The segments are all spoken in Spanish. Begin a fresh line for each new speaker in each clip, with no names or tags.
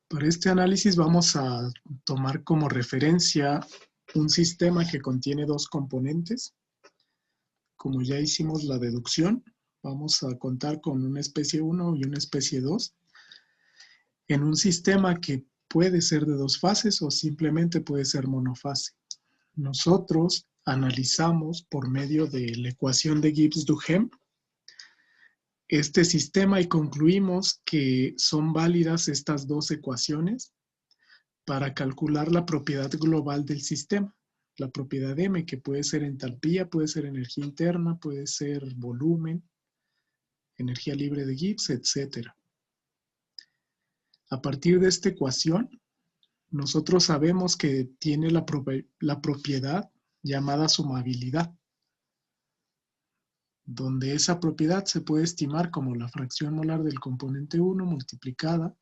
Para este análisis vamos a tomar como referencia un sistema que contiene dos componentes. Como ya hicimos la deducción, vamos a contar con una especie 1 y una especie 2 en un sistema que puede ser de dos fases o simplemente puede ser monofase. Nosotros analizamos por medio de la ecuación de Gibbs-Duhem este sistema y concluimos que son válidas estas dos ecuaciones para calcular la propiedad global del sistema. La propiedad M, que puede ser entalpía, puede ser energía interna, puede ser volumen, energía libre de Gibbs, etc. A partir de esta ecuación, nosotros sabemos que tiene la propiedad llamada sumabilidad, donde esa propiedad se puede estimar como la fracción molar del componente 1 multiplicada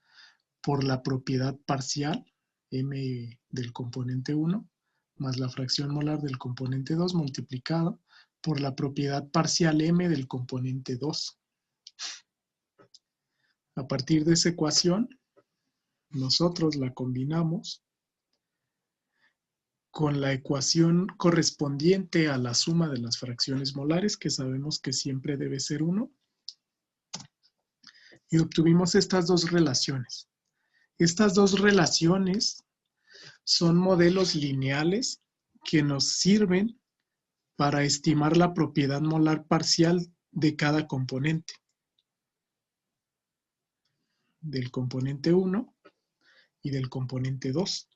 por la propiedad parcial, M del componente 1, más la fracción molar del componente 2 multiplicado por la propiedad parcial M del componente 2. A partir de esa ecuación, nosotros la combinamos con la ecuación correspondiente a la suma de las fracciones molares, que sabemos que siempre debe ser 1, y obtuvimos estas dos relaciones. Estas dos relaciones son modelos lineales que nos sirven para estimar la propiedad molar parcial de cada componente. Del componente 1 y del componente 2.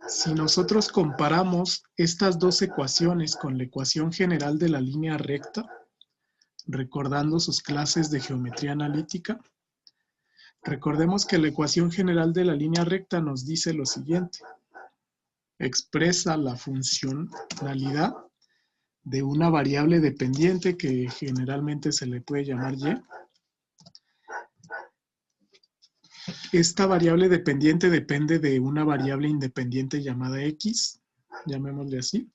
Si nosotros comparamos estas dos ecuaciones con la ecuación general de la línea recta, recordando sus clases de geometría analítica, recordemos que la ecuación general de la línea recta nos dice lo siguiente. Expresa la funcionalidad de una variable dependiente que generalmente se le puede llamar y. Esta variable dependiente depende de una variable independiente llamada x, llamémosle así.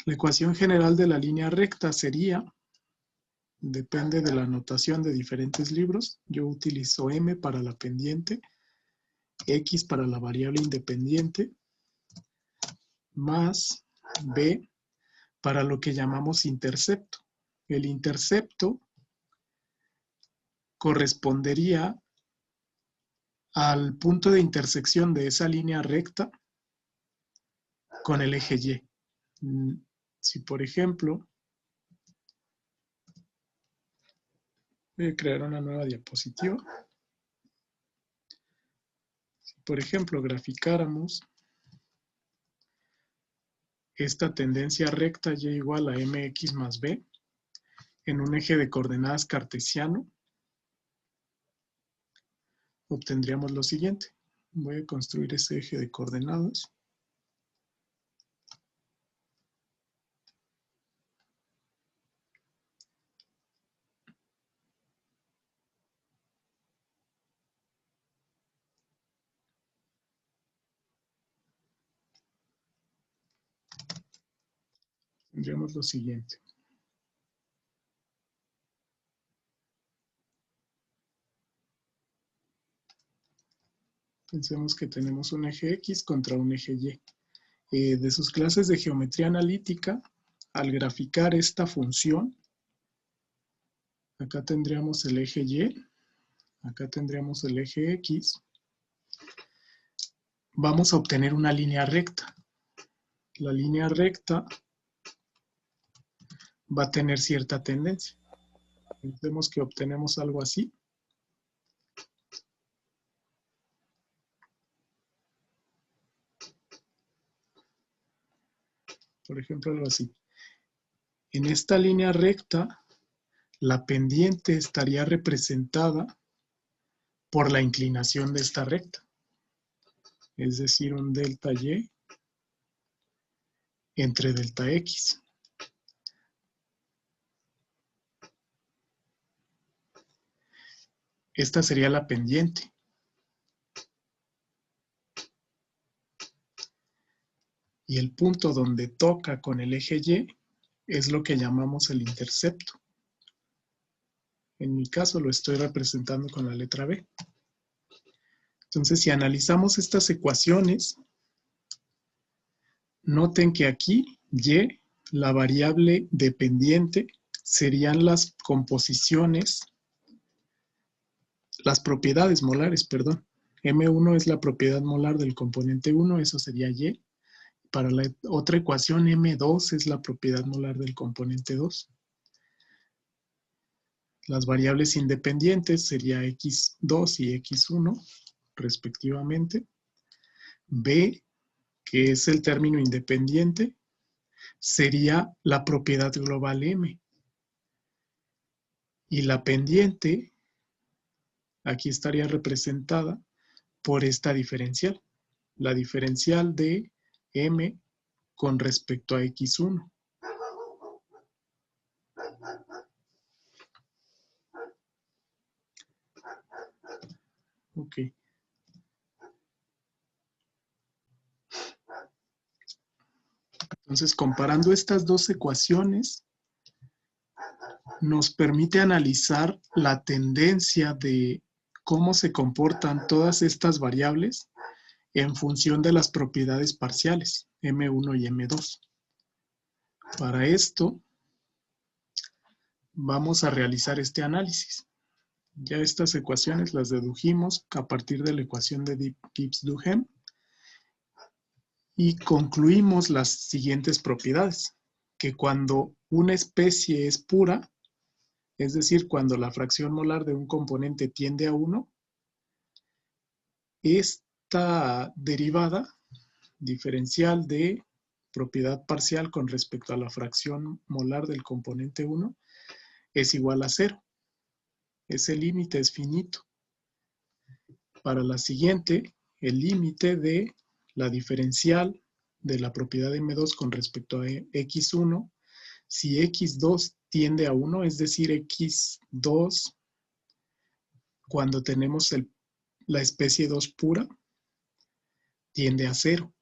La ecuación general de la línea recta sería, depende de la notación de diferentes libros, yo utilizo m para la pendiente, x para la variable independiente, más b para lo que llamamos intercepto. El intercepto correspondería al punto de intersección de esa línea recta con el eje Y. Si por ejemplo, voy a crear una nueva diapositiva. Si por ejemplo graficáramos esta tendencia recta y igual a mx más b en un eje de coordenadas cartesiano, obtendríamos lo siguiente. Voy a construir ese eje de coordenadas. Tendríamos lo siguiente. Pensemos que tenemos un eje X contra un eje Y. De sus clases de geometría analítica, al graficar esta función, acá tendríamos el eje Y, acá tendríamos el eje X, vamos a obtener una línea recta. La línea recta va a tener cierta tendencia. Pensemos que obtenemos algo así. Por ejemplo, algo así. En esta línea recta, la pendiente estaría representada por la inclinación de esta recta. Es decir, un delta Y entre delta X. Esta sería la pendiente. Y el punto donde toca con el eje Y es lo que llamamos el intercepto. En mi caso lo estoy representando con la letra B. Entonces, si analizamos estas ecuaciones, noten que aquí Y, la variable dependiente, serían las composiciones, las propiedades molares, perdón. M1 es la propiedad molar del componente 1, eso sería Y. Para la otra ecuación, M2 es la propiedad molar del componente 2. Las variables independientes serían X2 y X1, respectivamente. B, que es el término independiente, sería la propiedad global M. Y la pendiente, aquí estaría representada por esta diferencial, la diferencial de M con respecto a X1. Ok. Entonces, comparando estas dos ecuaciones, nos permite analizar la tendencia de cómo se comportan todas estas variables en función de las propiedades parciales, M1 y M2. Para esto, vamos a realizar este análisis. Ya estas ecuaciones las dedujimos a partir de la ecuación de Gibbs-Duhem y concluimos las siguientes propiedades, que cuando una especie es pura, es decir, cuando la fracción molar de un componente tiende a 1, esta derivada diferencial de propiedad parcial con respecto a la fracción molar del componente 1 es igual a 0. Ese límite es finito. Para la siguiente, el límite de la diferencial de la propiedad M2 con respecto a X1, si X2 tiende a 1, es decir, X2 cuando tenemos la especie 2 pura, tiende a 0.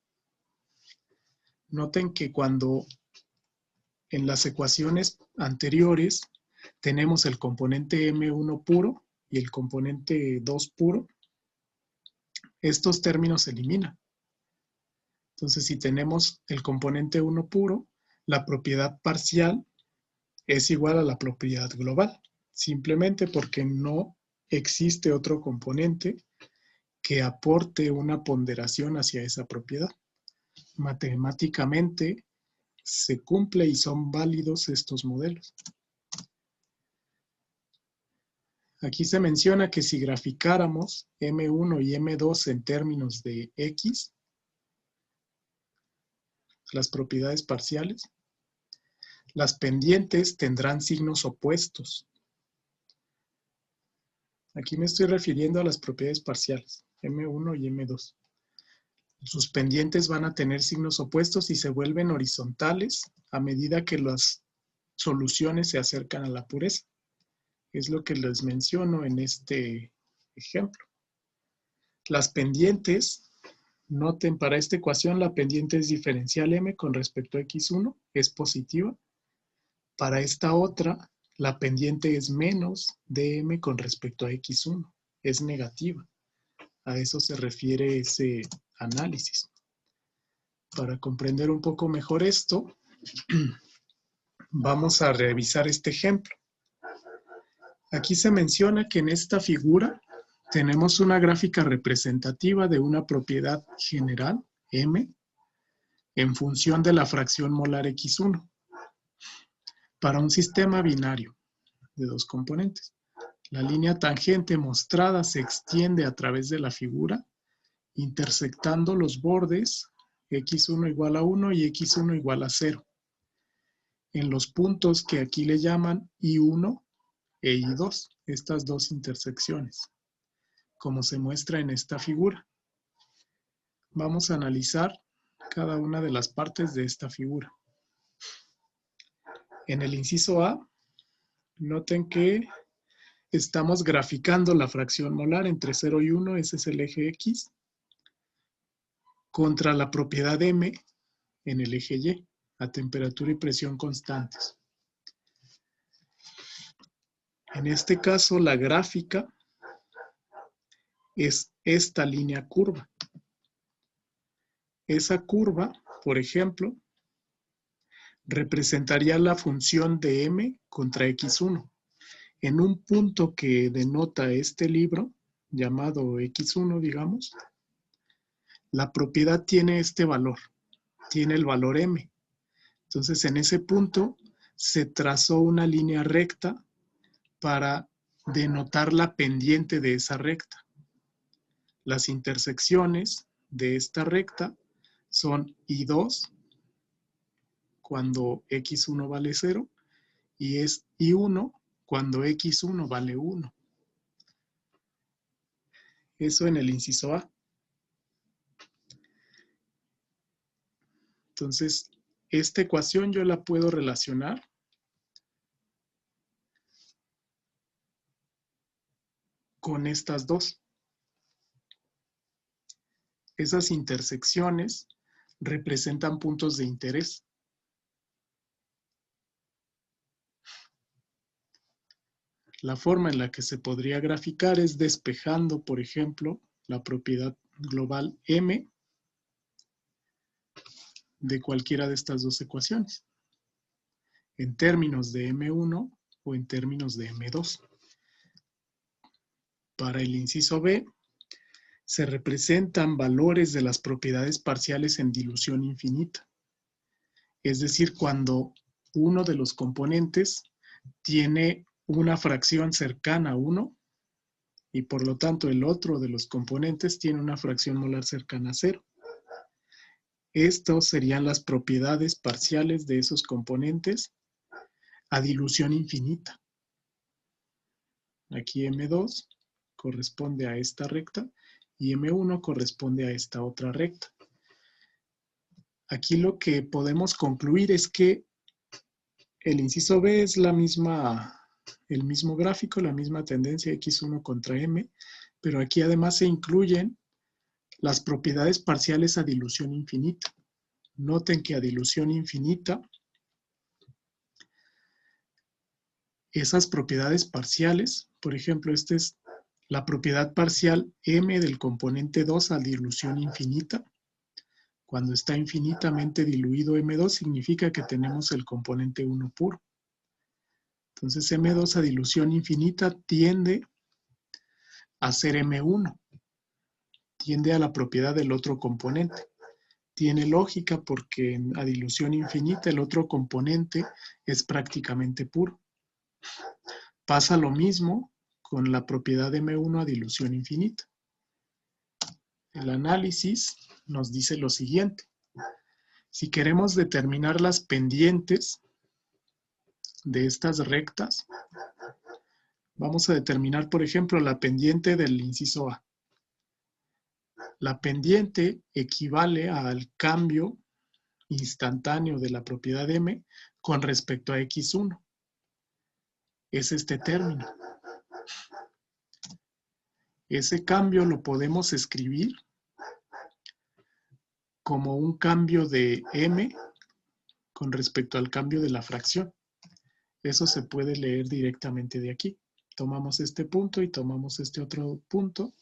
Noten que cuando en las ecuaciones anteriores tenemos el componente M1 puro y el componente 2 puro, estos términos se eliminan. Entonces, si tenemos el componente 1 puro, la propiedad parcial es igual a la propiedad global, simplemente porque no existe otro componente que aporte una ponderación hacia esa propiedad. Matemáticamente se cumple y son válidos estos modelos. Aquí se menciona que si graficáramos M1 y M2 en términos de X, las propiedades parciales, las pendientes tendrán signos opuestos. Aquí me estoy refiriendo a las propiedades parciales, M1 y M2. Sus pendientes van a tener signos opuestos y se vuelven horizontales a medida que las soluciones se acercan a la pureza. Es lo que les menciono en este ejemplo. Las pendientes, noten para esta ecuación la pendiente es diferencial M con respecto a X1, es positiva. Para esta otra, la pendiente es menos dm con respecto a X1, es negativa. A eso se refiere ese análisis. Para comprender un poco mejor esto, vamos a revisar este ejemplo. Aquí se menciona que en esta figura tenemos una gráfica representativa de una propiedad general, M, en función de la fracción molar X1, para un sistema binario de dos componentes. La línea tangente mostrada se extiende a través de la figura, intersectando los bordes X1 igual a 1 y X1 igual a 0, en los puntos que aquí le llaman I1 e I2, estas dos intersecciones, como se muestra en esta figura. Vamos a analizar cada una de las partes de esta figura. En el inciso A, noten que estamos graficando la fracción molar entre 0 y 1, ese es el eje X, contra la propiedad M en el eje Y, a temperatura y presión constantes. En este caso, la gráfica es esta línea curva. Esa curva, por ejemplo, representaría la función de m contra x1. En un punto que denota este libro, llamado x1, digamos, la propiedad tiene este valor, tiene el valor m. Entonces, en ese punto se trazó una línea recta para denotar la pendiente de esa recta. Las intersecciones de esta recta son I2 cuando x1 vale 0 y es I1 cuando x1 vale 1. Eso en el inciso A. Entonces, esta ecuación yo la puedo relacionar con estas dos. Esas intersecciones representan puntos de interés. La forma en la que se podría graficar es despejando, por ejemplo, la propiedad global M de cualquiera de estas dos ecuaciones, en términos de M1 o en términos de M2. Para el inciso B, se representan valores de las propiedades parciales en dilución infinita. Es decir, cuando uno de los componentes tiene una fracción cercana a 1 y por lo tanto el otro de los componentes tiene una fracción molar cercana a 0. Estos serían las propiedades parciales de esos componentes a dilución infinita. Aquí M2 corresponde a esta recta y M1 corresponde a esta otra recta. Aquí lo que podemos concluir es que el inciso B es el mismo gráfico, la misma tendencia x1 contra m, pero aquí además se incluyen las propiedades parciales a dilución infinita. Noten que a dilución infinita, esas propiedades parciales, por ejemplo, esta es la propiedad parcial m del componente 2 a dilución infinita. Cuando está infinitamente diluido M2 significa que tenemos el componente 1 puro. Entonces M2 a dilución infinita tiende a ser M1. Tiende a la propiedad del otro componente. Tiene lógica porque a dilución infinita el otro componente es prácticamente puro. Pasa lo mismo con la propiedad de M1 a dilución infinita. El análisis nos dice lo siguiente. Si queremos determinar las pendientes de estas rectas, vamos a determinar, por ejemplo, la pendiente del inciso A. La pendiente equivale al cambio instantáneo de la propiedad M con respecto a x1. Es este término. Ese cambio lo podemos escribir como un cambio de M con respecto al cambio de la fracción. Eso se puede leer directamente de aquí. Tomamos este punto y tomamos este otro punto.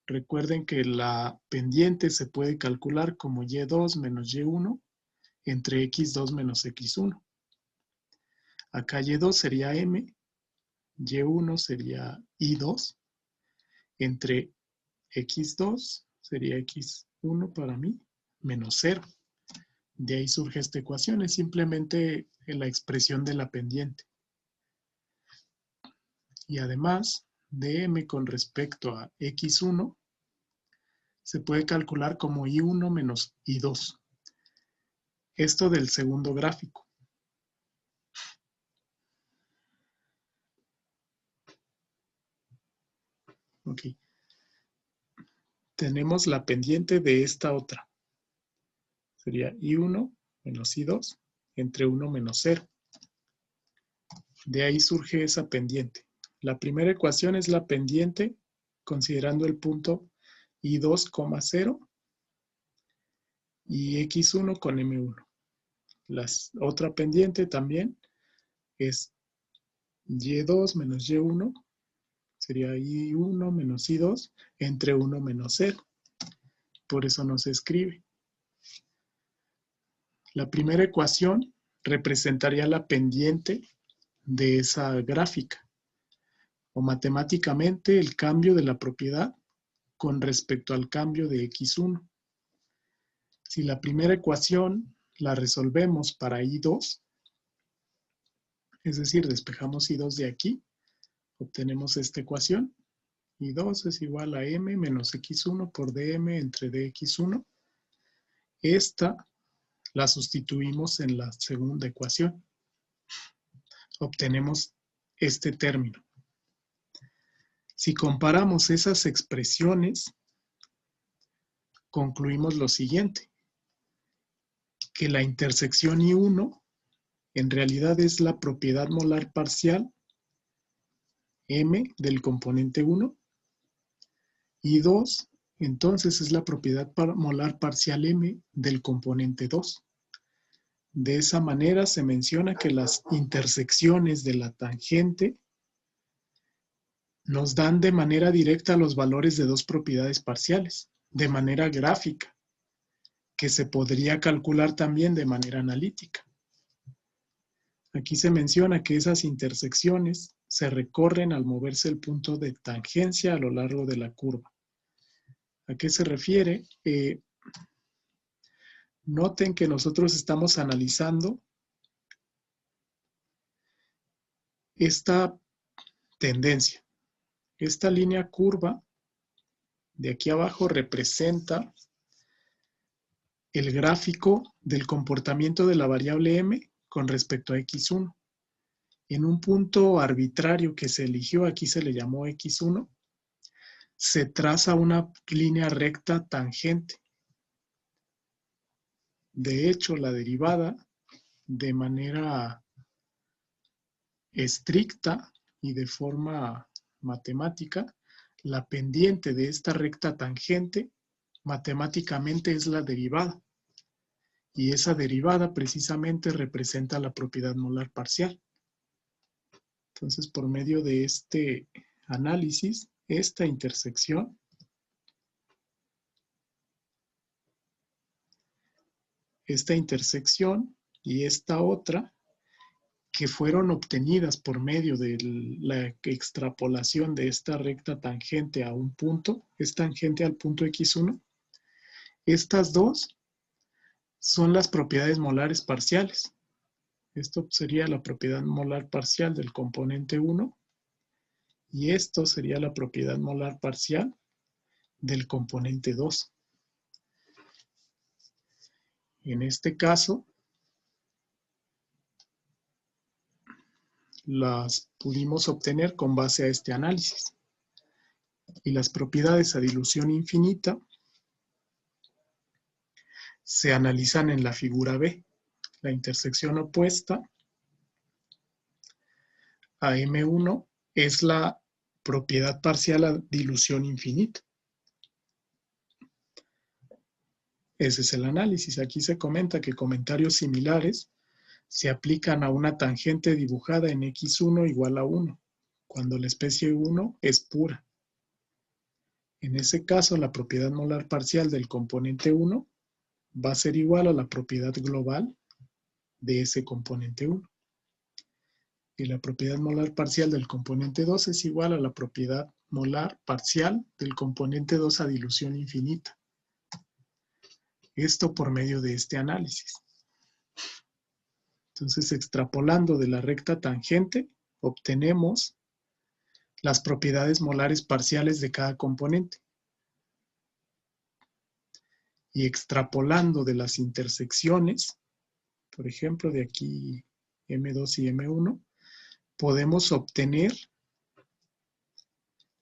Recuerden que la pendiente se puede calcular como y2 menos y1 entre x2 menos x1. Acá y2 sería m, y1 sería i2, entre x2 sería x1 para mí, menos 0. De ahí surge esta ecuación, es simplemente la expresión de la pendiente. Y además de m con respecto a x1, se puede calcular como i1 menos i2. Esto del segundo gráfico. Ok. Tenemos la pendiente de esta otra. Sería i1 menos i2 entre 1 menos 0. De ahí surge esa pendiente. La primera ecuación es la pendiente considerando el punto i2, 0 y x1 con m1. La otra pendiente también es Y2 menos Y1 sería I1 menos I2 entre 1 menos 0. Por eso no se escribe. La primera ecuación representaría la pendiente de esa gráfica, o matemáticamente el cambio de la propiedad con respecto al cambio de x1. Si la primera ecuación la resolvemos para I2, es decir, despejamos I2 de aquí, obtenemos esta ecuación. I2 es igual a m menos x1 por dm entre dx1. Esta la sustituimos en la segunda ecuación. Obtenemos este término. Si comparamos esas expresiones, concluimos lo siguiente, que la intersección I1 en realidad es la propiedad molar parcial M del componente 1, y 2, entonces es la propiedad molar parcial M del componente 2. De esa manera se menciona que las intersecciones de la tangente nos dan de manera directa los valores de dos propiedades parciales, de manera gráfica, que se podría calcular también de manera analítica. Aquí se menciona que esas intersecciones se recorren al moverse el punto de tangencia a lo largo de la curva. ¿A qué se refiere? Noten que nosotros estamos analizando esta tendencia. Esta línea curva de aquí abajo representa el gráfico del comportamiento de la variable m con respecto a x1. En un punto arbitrario que se eligió, aquí se le llamó x1, se traza una línea recta tangente. De hecho, la derivada, de manera estricta y de forma matemática, la pendiente de esta recta tangente matemáticamente es la derivada. Y esa derivada precisamente representa la propiedad molar parcial. Entonces, por medio de este análisis, esta intersección y esta otra, que fueron obtenidas por medio de la extrapolación de esta recta tangente a un punto, es tangente al punto x1, estas dos son las propiedades molares parciales. Esto sería la propiedad molar parcial del componente 1 y esto sería la propiedad molar parcial del componente 2. En este caso, las pudimos obtener con base a este análisis. Y las propiedades a dilución infinita se analizan en la figura B. La intersección opuesta a M1 es la propiedad parcial a dilución infinita. Ese es el análisis. Aquí se comenta que comentarios similares se aplican a una tangente dibujada en x1 igual a 1, cuando la especie 1 es pura. En ese caso, la propiedad molar parcial del componente 1 va a ser igual a la propiedad global de ese componente 1. Y la propiedad molar parcial del componente 2 es igual a la propiedad molar parcial del componente 2 a dilución infinita. Esto por medio de este análisis. Entonces, extrapolando de la recta tangente, obtenemos las propiedades molares parciales de cada componente. Y extrapolando de las intersecciones, por ejemplo, de aquí M2 y M1, podemos obtener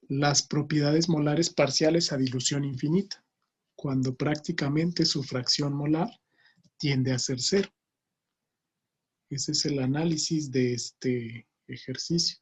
las propiedades molares parciales a dilución infinita, cuando prácticamente su fracción molar tiende a ser cero. Ese es el análisis de este ejercicio.